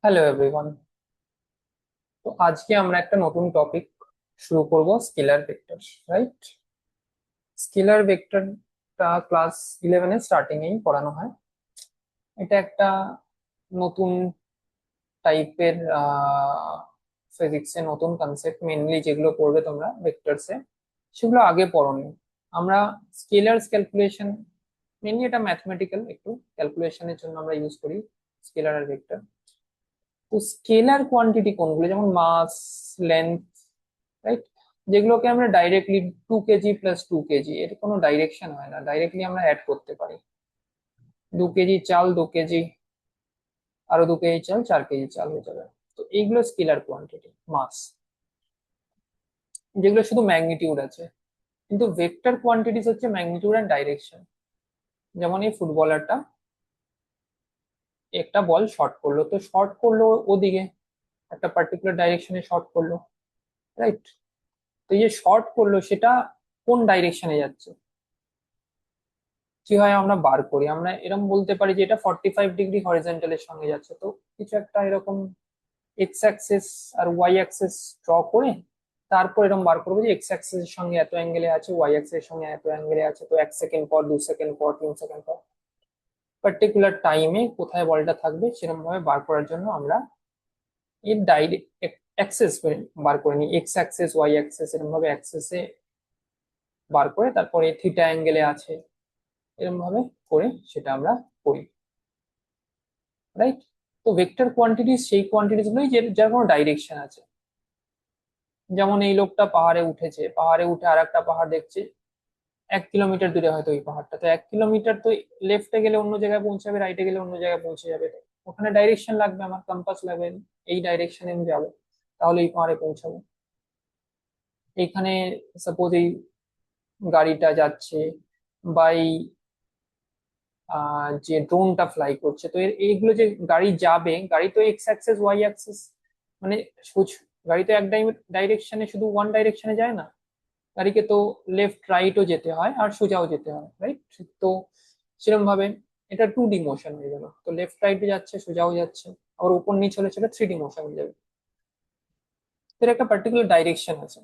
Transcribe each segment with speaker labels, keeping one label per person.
Speaker 1: Hello everyone. তো আজকে আমরা একটা নতুন টপিক শুরু করব, স্কেলার ভেক্টর। রাইট? স্কেলার ভেক্টরটা ক্লাস 11 এ স্টার্টিং এই পড়ানো হয়। এটা একটা নতুন টাইপের ফিজিক্সে নতুন কনসেপ্ট। মেনলি যেগুলো পড়বে তোমরা ভেক্টরসে, সেগুলো আগে পড়োনি। আমরা স্কেলার ক্যালকুলেশন, মেনলি এটা ম্যাথমেটিক্যাল একটু ক্যালকুলেশনের জন্য আমরা ইউজ করি স্কেলার আর ভেক্টর। তো স্কেলার কোয়ান্টিটি কোনগুলো, যেমন মাস, লেন্থ, রাইট, যেগুলোকে আমরা ডাইরেক্টলি 2 কেজি প্লাস 2 কেজি, এর কোনো ডাইরেকশন হয় না, ডাইরেক্টলি আমরা অ্যাড করতে পারি। 2 কেজি চাল 2 কেজি, আরো 2 কেজি চাল 4 কেজি চাল হয়ে যাবে। তো এইগুলো স্কেলার কোয়ান্টিটি, মাস, যেগুলো শুধু ম্যাগনিটিউড আছে। কিন্তু ভেক্টর কোয়ান্টিটিস হচ্ছে ম্যাগনিটিউড এন্ড ডাইরেকশন। যেমন এই ফুটবলারটা একটা বল শর্ট করলো, তো শর্ট করলো ওদিকে, একটা পার্টিকুলার ডাইরেকশনে শর্ট করলো, রাইট? তো এই যে শর্ট করলো সেটা কোন ডাইরেকশনে যাচ্ছে, কি হয় আমরা বার করি, আমরা এরকম বলতে পারি যে এটা 45 ডিগ্রি হরিজন্টালের সঙ্গে যাচ্ছে। তো কিছু একটা এরকম এক্স অ্যাক্সিস আর ওয়াই অ্যাক্সিস ড্র করে তারপর এরকম বার করবো যে এক্স অ্যাক্সিস এর সঙ্গে এত অ্যাঙ্গেলে আছে, ওয়াই অ্যাক্সিস এর সঙ্গে এত অ্যাঙ্গেলে আছে। তো 1 সেকেন্ড পর, 2 সেকেন্ড পর, 3 সেকেন্ড পর, পার্টিকুলার টাইমে কোথায় বলটা থাকবে সেরকম ভাবে বার করার জন্য আমরা এর ডাইরেক্ট অ্যাক্সিস বার করে নিই। এক্স অ্যাক্সিস, ওয়াই অ্যাক্সিস, এরকম ভাবে অ্যাক্সিসে বার করে তারপরে থিটা অ্যাঙ্গেলে আছে, এরকম ভাবে করে সেটা আমরা করি। রাইট? তো ভেক্টর কোয়ান্টিটিস সেই কোয়ান্টিটিস গুলোই যার কোনো ডাইরেকশন আছে। যেমন এই লোকটা পাহাড়ে উঠেছে, পাহাড়ে উঠে আর একটা পাহাড় দেখছে 1 কিলোমিটার দূরে, হয়তো ওই পাহাড়টা, তো 1 কিলোমিটার তো লেফটে গেলে অন্য জায়গায় পৌঁছাবে, রাইটে গেলে অন্য জায়গায় পৌঁছে যাবে। তো ওখানে ডাইরেকশন লাগবে, আমার কম্পাস লাগবে, এই ডাইরেকশনে আমি যাবো, তাহলে এই পাহাড়ে পৌঁছাবো। এইখানে সাপোজ এই গাড়িটা যাচ্ছে, বা এই যে ড্রোনটা ফ্লাই করছে, তো এইগুলো যে গাড়ি যাবে, গাড়ি তো এক্স অ্যাক্সিস ওয়াই অ্যাক্সিস, মানে গাড়ি তো এক ডাইরেকশনে, শুধু ওয়ান ডাইরেকশনে যায় না, গাড়িকে তো লেফট রাইটও যেতে হয় আর সোজাও যেতে হয়, রাইট? তো সেরকম ভাবে এটা 2D মোশন হয়ে গেল, তো লেফট রাইটে যাচ্ছে, সোজাও যাচ্ছে, আবার উপর নিচ হলে সেটা 3D মোশন হয়ে যাবে। এর একটা পার্টিকুলার ডাইরেকশন আছে।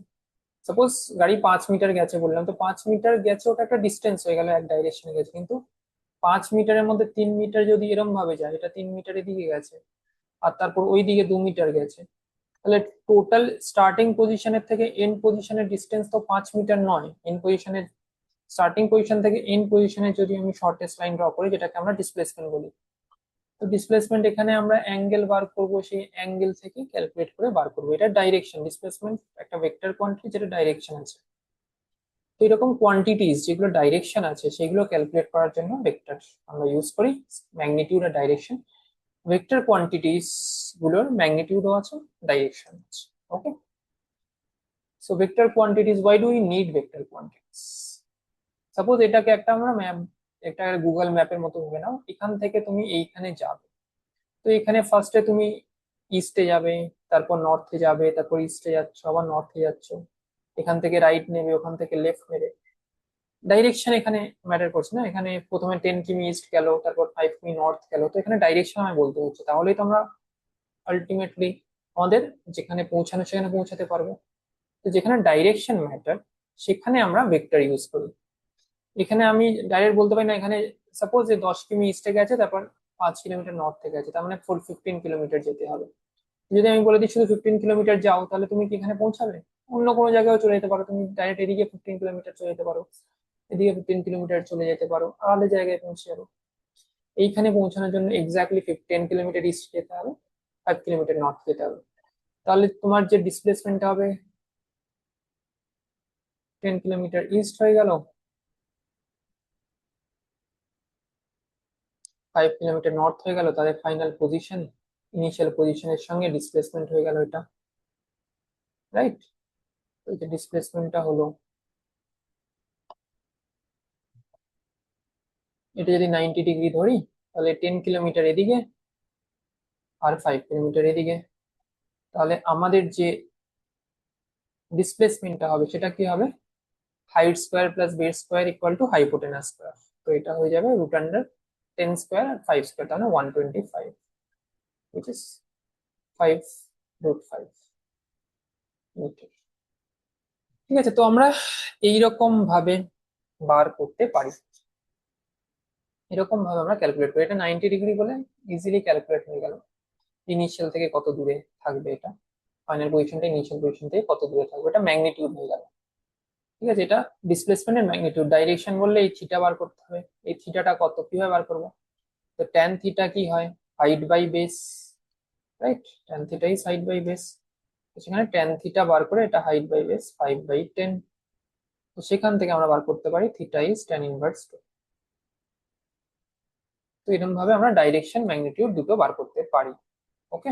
Speaker 1: সাপোজ গাড়ি 5 মিটার গেছে বললাম, তো 5 মিটার গেছে, ওটা একটা ডিস্টেন্স হয়ে গেল, এক ডাইরেকশনে গেছে। কিন্তু 5 মিটারের মধ্যে 3 মিটার যদি এরম ভাবে যায়, এটা 3 মিটারের দিকে গেছে, আর তারপর ওই দিকে 2 মিটার গেছে, তাহলে টোটাল স্টার্টিং পজিশনের থেকে এন্ড পজিশনের ডিস্টেন্স তো 5 মিটার নয়। এন্ড পজিশনের, স্টার্টিং পজিশন থেকে এন্ড পজিশনে যদি আমি শর্টেস্ট লাইন ড্র করি, যেটাকে আমরা ডিসপ্লেসমেন্ট বলি, তো ডিসপ্লেসমেন্ট এখানে আমরা অ্যাঙ্গেল বার করব, সেই অ্যাঙ্গেল থেকে ক্যালকুলেট করে বার করবো। এটা ডাইরেকশন, ডিসপ্লেসমেন্ট একটা ভেক্টর কোয়ান্টিটি যেটা ডাইরেকশন আছে। তো এরকম কোয়ান্টিটিস যেগুলো ডাইরেকশন আছে সেগুলো ক্যালকুলেট করার জন্য ভেক্টর আমরা ইউজ করি, ম্যাগনিটিউড আর ডাইরেকশন। ভেক্টর কোয়ান্টিটিস গুলোর ম্যাগনিটিউডও আছে, ডাইরেকশন আছে। Okay, so vector quantities, why do we need vector quantities? Suppose এটাকে একটা আমরা ম্যাপ, একটা গুগল ম্যাপের মতো ভেবে নাও। এখান থেকে তুমি এইখানে যাবে, তো এখানে ফার্স্টে তুমি ইস্টে যাবে, তারপর নর্থে যাবে, তারপর ইস্টে যাচ্ছ, আবার নর্থে যাচ্ছ, এখান থেকে রাইট নেবে, ওখান থেকে লেফট নেবে। ডাইরেকশন এখানে ম্যাটার করছে না, এখানে প্রথমে 10 কিমি ইস্ট গেল, তারপর 5 কিমি নর্থ গেল, তো এখানে ডাইরেকশন আমি বলতে হচ্ছে, তাহলেই তো আমরা আলটিমেটলি আমাদের যেখানে পৌঁছানো সেখানে পৌঁছাতে পারবো। তো যেখানে ডাইরেকশন ম্যাটার সেখানে আমরা ভেক্টর ইউজ করি। এখানে আমি ডাইরেক্ট বলতে পারি না, এখানে সাপোজ যে 10 কিমি ইস্টে গেছে, তারপর 5 কিলোমিটার নর্থে গেছে, তার মানে 15 কিলোমিটার যেতে হবে। যদি আমি বলে দিই শুধু 15 কিলোমিটার যাও, তাহলে তুমি কি এখানে পৌঁছাবে? অন্য কোনো জায়গায় চলে যেতে পারো, তুমি ডাইরেক্ট এদিকে 15 কিলোমিটার চলে যেতে পারো, এদিকে 15 কিলোমিটার চলে যেতে পারো, আলাদা জায়গায় পৌঁছে যাবো। এইখানে পৌঁছানোর জন্য এক্স্যাক্টলি 10 কিলোমিটার ইস্ট যেতে হবে, 5 কিলোমিটার নর্থ যেতে হবে। তাহলে তোমার যে ডিসপ্লেসমেন্টটা হবে 10 কিলোমিটার ইস্ট হয়ে গেল, 5 কিলোমিটার নর্থ হয়ে গেল, তাদের ফাইনাল পজিশন, ইনিশিয়াল পজিশনের সঙ্গে ডিসপ্লেসমেন্ট হয়ে গেল এটা, রাইট? ওই যে ডিসপ্লেসমেন্টটা হলো, এটা যদি 90 ডিগ্রি ধরি, তাহলে 10 কিলোমিটার এদিকে আর 5 কিলোমিটার এদিকে। তাহলে আমাদের যে ডিসপ্লেসমেন্টটা হবে সেটা কি হবে? Height square plus bed square equal to hypotenuse square. তো এটা হয়ে যাবে √10² আর 5² তাহলে 125, which is 5 মিটার। ঠিক আছে, তো আমরা এইরকম ভাবে বার করতে পারি, এরকম ভাবে আমরা ক্যালকুলেট করি। এটা 90 ডিগ্রি বলে ইজিলি ক্যালকুলেট হয়ে গেল ইনিশিয়াল থেকে কত দূরে থাকবে, এটা ফাইনাল পজিশনটা ইনিশিয়াল পজিশন থেকে কত দূরে থাকবে, এটা ম্যাগনিটিউড হয়ে গেল। ঠিক আছে, এটা ডিসপ্লেসমেন্টের ম্যাগনিটিউড। ডাইরেকশন বললে এই থিটা বার করতে হবে, এই থিটাটা কত কিভাবে বার করবো, তো ট্যান থিটা কি হয়, height by base, right, tan theta is height by base. সেখানে ট্যান থিটা বার করে এটা হাইট বাই বেস 5/10, তো সেখান থেকে আমরা বার করতে পারি থিটা ইজ ট্যান ইনভার্স 2। তো এরকম ভাবে আমরা ডাইরেকশন ম্যাগনিটিউড দুটো বার করতে পারি। ওকে,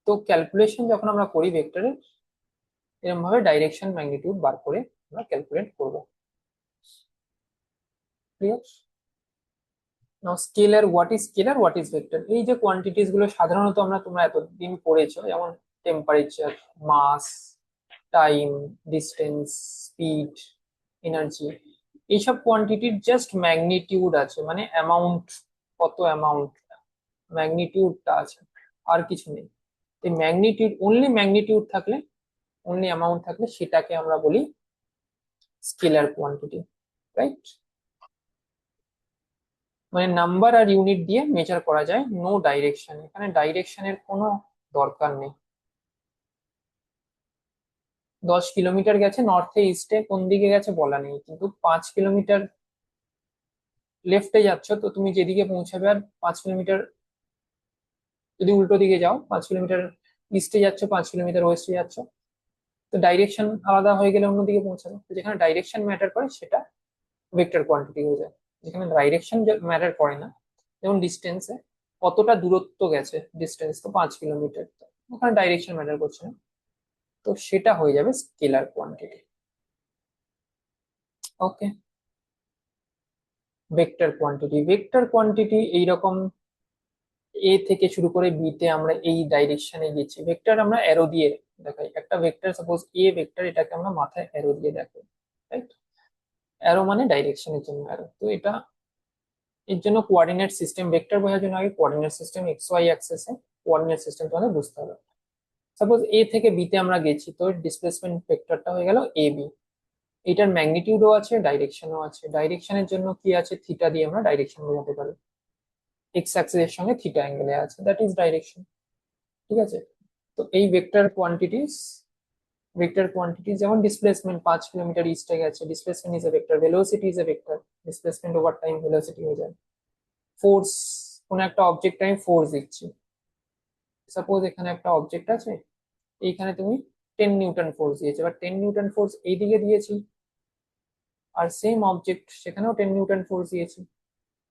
Speaker 1: তো ক্যালকুলেশন যখন আমরা করি ভেক্টরের, এরকম ভাবে ডাইরেকশন ম্যাগনিটিউড বার করে আমরা ক্যালকুলেট করব। Clear? Now scalar, what is vector, এই যে কোয়ান্টিটিস গুলো সাধারণত তোমরা এতদিন পড়েছো, যেমন টেম্পারেচার, মাস, টাইম, ডিস্টেন্স, স্পিড, এনার্জি, এইসব কোয়ান্টিটির জাস্ট ম্যাগনিটিউড আছে, মানে অ্যামাউন্ট, কত অ্যামাউন্ট, ম্যাগনিটিউডটা আছে, আর কিছু নেই। এই ম্যাগনিটিউড, অনলি ম্যাগনিটিউড থাকলে, অনলি অ্যামাউন্ট থাকলে সেটাকে আমরা বলি স্কেলার কোয়ান্টিটি, রাইট। মানে নাম্বার আর ইউনিট দিয়ে মেজার করা যায়, নো ডাইরেকশন, এখানে ডাইরেকশনের কোনো দরকার নেই। 10 কিলোমিটার গেছে নর্থে ইস্টে, কোন দিকে গেছে বলা নেই, কিন্তু 5 কিলোমিটার লেফটে যাচ্ছ, তো তুমি যেদিকে পৌঁছাবে, আর 5 কিলোমিটার যদি উল্টো দিকে যাও, 5 কিলোমিটার ইস্টে যাচ্ছ, 5 কিলোমিটার ওয়েস্টে যাচ্ছ, তো ডাইরেকশন আলাদা হয়ে গেলে অন্যদিকে পৌঁছাবে। তো যেখানে ডাইরেকশন ম্যাটার করে সেটা ভেক্টর কোয়ান্টিটি হয়ে যায়। যেখানে ডাইরেকশন ম্যাটার করে না, যেমন ডিস্টেন্সে কতটা দূরত্ব গেছে, ডিস্টেন্স তো 5 কিলোমিটার, ওখানে ডাইরেকশন ম্যাটার করছে না, তো সেটা হয়ে যাবে স্কেলার কোয়ান্টিটি। ওকে, ভেক্টর কোয়ান্টিটি এইরকম, এ থেকে শুরু করে বি তে আমরা এই ডাইরেকশনে গেছি, ভেক্টর আমরা অ্যারো দিয়ে দেখাই, একটা ভেক্টর সাপোজ এ ভেক্টর, এটাকে আমরা মাথায় অ্যারো দিয়ে দেখাই, রাইট। অ্যারো মানে ডাইরেকশনের জন্য অ্যারো, তো এটা এর জন্য কোঅর্ডিনেট সিস্টেম, ভেক্টর বোঝার জন্য আগে কোঅর্ডিনেট সিস্টেম, এক্স ওয়াই অ্যাক্সেসে কোঅর্ডিনেট সিস্টেম তোমাদের বুঝতে হবে। সাপোজ এ থেকে বি তে আমরা গেছি, তো ডিসপ্লেসমেন্ট ভেক্টরটা হয়ে গেল এ বি, এটার ম্যাগনিটিউডও আছে, ডাইরেকশনও আছে। ডাইরেকশনের জন্য কি আছে, থিটা দিয়ে আমরা ডাইরেকশন বোঝাতে পারি, এক্স অ্যাক্সিসের সঙ্গে থিটা অ্যাঙ্গেলে আছে, দ্যাট ইজ ডাইরেকশন। ঠিক আছে, তো এই ভেক্টর কোয়ান্টিটিস যেমন ডিসপ্লেসমেন্ট 5 কিলোমিটার ইস্টে গেছে, displacement is a vector, velocity is a vector, displacement over time velocity হয়ে যায়। ফোর্স, কোন একটা অবজেক্ট আমি ফোর্স দিচ্ছি, সাপোজ এখানে একটা অবজেক্ট আছে, এইখানে তুমি 10 নিউটন ফোর্স দিয়েছে, এবার 10 নিউটন ফোর্স এইদিকে দিয়েছি, আর সেম অবজেক্ট সেখানেও 10 নিউটন ফোর্স দিয়েছি,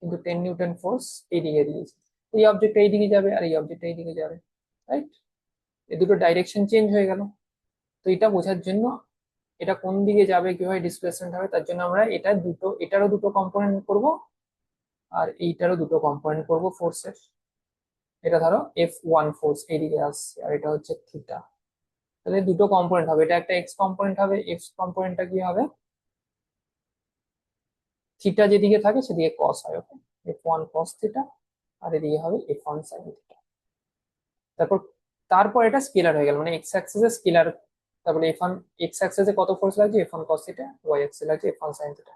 Speaker 1: কিন্তু 10 নিউটন ফোর্স এইদিকে দিয়েছি, এই অবজেক্ট এইদিকে যাবে আর এই অবজেক্ট এইদিকে যাবে, রাইট। এই দুটো ডাইরেকশন চেঞ্জ হয়ে গেল। তো এটা বোঝার জন্য, এটা কোন দিকে যাবে, কিভাবে ডিসপ্লেসমেন্ট হবে, তার জন্য আমরা এটারও দুটো কম্পোনেন্ট করব, আর এইটারও দুটো কম্পোনেন্ট করব ফোর্সের। এটা ধরো F1 ফোর্স এইদিকে আসছে, আর এটা হচ্ছে থিটা, তাহলে দুটো কম্পোনেন্ট হবে, এটা একটা এক্স কম্পোনেন্ট হবে, এক্স কম্পোনেন্টটা কি হবে, থিটা যেদিকে থাকে সেদিকে কস হয়, ওকে, F1 কস থিটা, আর এদিকে হবে F1 সাইন থিটা। তারপর তারপর এটা স্কেলার হয়ে গেল, মানে এক্স অ্যাক্সিসে স্কেলার, তারপরে F1 এক্স অ্যাক্সিসে কত ফোর্স লাগছে, F1 কস থিটা, ওয়াই অ্যাক্সিসে লাগছে F1 সাইন থিটা।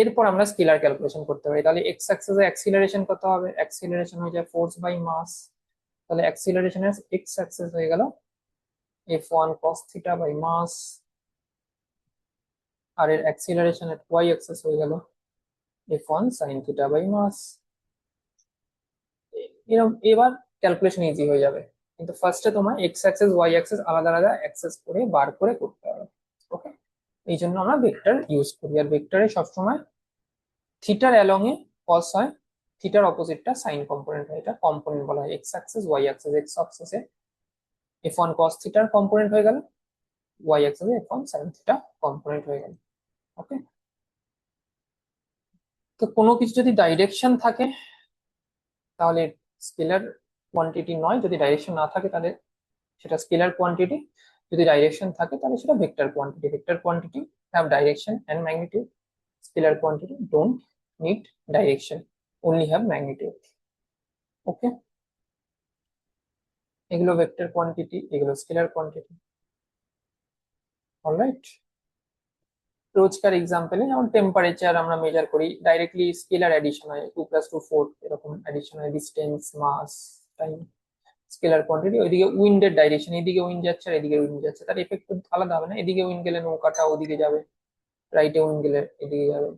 Speaker 1: এরপর আমরা স্কেলার ক্যালকুলেশন করতে পারি, তাহলে এক্স অ্যাক্সিসে অ্যাক্সিলারেশন কত হবে, অ্যাক্সিলারেশন হয়ে যায় ফোর্স বাই মাস, তাহলে অ্যাক্সিলারেশনের এক্স অ্যাক্সিস হয়ে গেল F1 cos থিটা বাই মাস, আর এর অ্যাক্সিলারেশন এর ওয়াই অ্যাক্সিস হয়ে গেল F1 sin থিটা বাই মাস। এরকম এবার ক্যালকুলেশন ইজি হয়ে যাবে, কিন্তু ফার্স্টে তোমার এক্স অ্যাক্সিস ওয়াই অ্যাক্সিস আলাদা আলাদা অ্যাক্সেস করে বার করে করতে হবে। ওকে, এই জন্য আমরা ভেক্টর ইউজ করি, আর ভেক্টরে সবসময় থিটার অ্যালং এ কস হয়, থিটার অপোজিটটা সাইন কম্পোনেন্ট হয়, এটা কম্পোনেন্ট বলা হয়, X axis Y axis, X অ্যাক্সিসে F1 cos থিটার কম্পোনেন্ট হয়ে গেল, ওয়াই অ্যাক্সিসে F1 sin থিটা কম্পোনেন্ট হয়ে গেল। ওকে, তো কোনো কিছু যদি ডাইরেকশন থাকে তাহলে স্কেলার কোয়ান্টিটি নয়, যদি ডাইরেকশন না থাকে তাহলে সেটা স্কেলার কোয়ান্টিটি, যদি ডাইরেকশন থাকে তাহলে সেটা vector quantity. Vector quantity have direction and magnitude, scalar quantity don't need direction, only have magnitude. Okay, এগুলো ভেক্টর কোয়ান্টিটি, এগুলো স্কেলার কোয়ান্টিটি। অলরাইট, রোজকার এক্সাম্পলে যেমন টেম্পারেচার আমরা মেজার করি, ডাইরেক্টলি স্কেলার অ্যাডিশন হয়, 2 + 2 4 এরকম অ্যাডিশন হয়, ডিস্টেন্স, মাস, টাইম, স্কেলার কোয়ান্টিটি। ওইদিকে উইন্ডের ডাইরেকশন, এদিকে উইন্ড যাচ্ছে আর এদিকে উইন্ড যাচ্ছে, তার এফেক্ট আলাদা হবে না, এদিকে উইন্ড গেলে নৌকাটা ওদিকে যাবে, রাইটে উইন্ড গেলে এদিকে যাবে।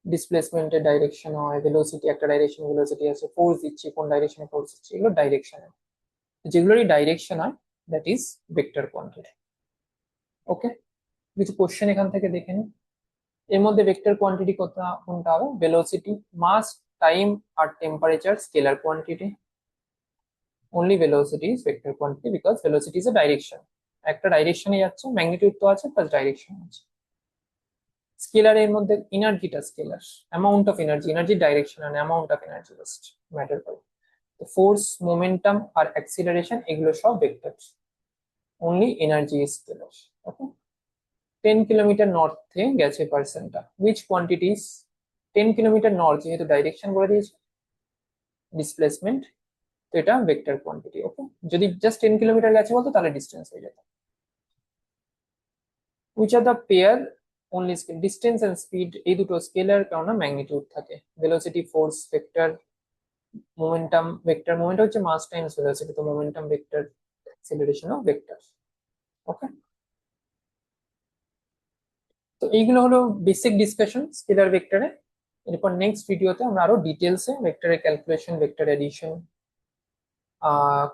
Speaker 1: ডিসপ্লেসমেন্টের ডাইরেকশন হয়, ভেলোসিটি একটা ডাইরেকশন ভেলোসিটি আছে, ফোর্স দিচ্ছি কোন ডাইরেকশনে ফোর্স দিচ্ছি, এগুলো ডাইরেকশন। যেগুলোরই ডাইরেকশন হয় দ্যাট ইজ ভেক্টর কোয়ান্টিটি। ওকে, কিছু কোশ্চেন এখান থেকে দেখে নিই। এর মধ্যে ভেক্টর কোয়ান্টিটি কোনটা হবে? ভেলোসিটি, মাস, টাইম আর temperature scalar quantity. only velocity is vector quantity because velocity is a direction, একটা ডাইরেকশনে যাচ্ছে, ম্যাগনিটিউড তো আছে প্লাস ডাইরেকশন আছে। স্কেলার এর মধ্যে এনার্জিটা scalar, amount of energy, energy direction আর amount of energy just matter করে। তো ফোর্স, মোমেন্টাম আর অ্যাক্সিলারেশন এগুলো সব vector, only energy is scalar. Okay, 10 kilometre নর্থে গেছে পার্সনটা, উইচ কোয়ান্টিটিস, 10 কিলোমিটার নর্থ যেহেতু ডাইরেকশন বলে দিয়েছে, ডিসপ্লেসমেন্ট, তো এটা ভেক্টর কোয়ান্টিটি। ওকে, যদি জাস্ট 10 কিলোমিটার গেছে বলতো তাহলে ডিস্টেন্স হয়ে যেত। Which are the pair only scale, distance and speed এই দুটো স্কেলার, কেননা ম্যাগনিটিউড থাকে। Velocity force vector, momentum vector, momentum হচ্ছে মাস টাইমস ভেলোসিটি, তো momentum vector, acceleration of vector. Okay, তো এইগুলো হলো বেসিক ডিসকাশন স্কেলার ভেক্টরে। এরপর নেক্সট ভিডিওতে আমরা আরো ডিটেলসে ভেক্টরের calculation, vector addition,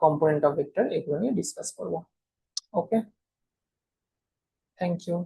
Speaker 1: component of vector এগুলো নিয়ে ডিসকাস করবো। Okay, thank you.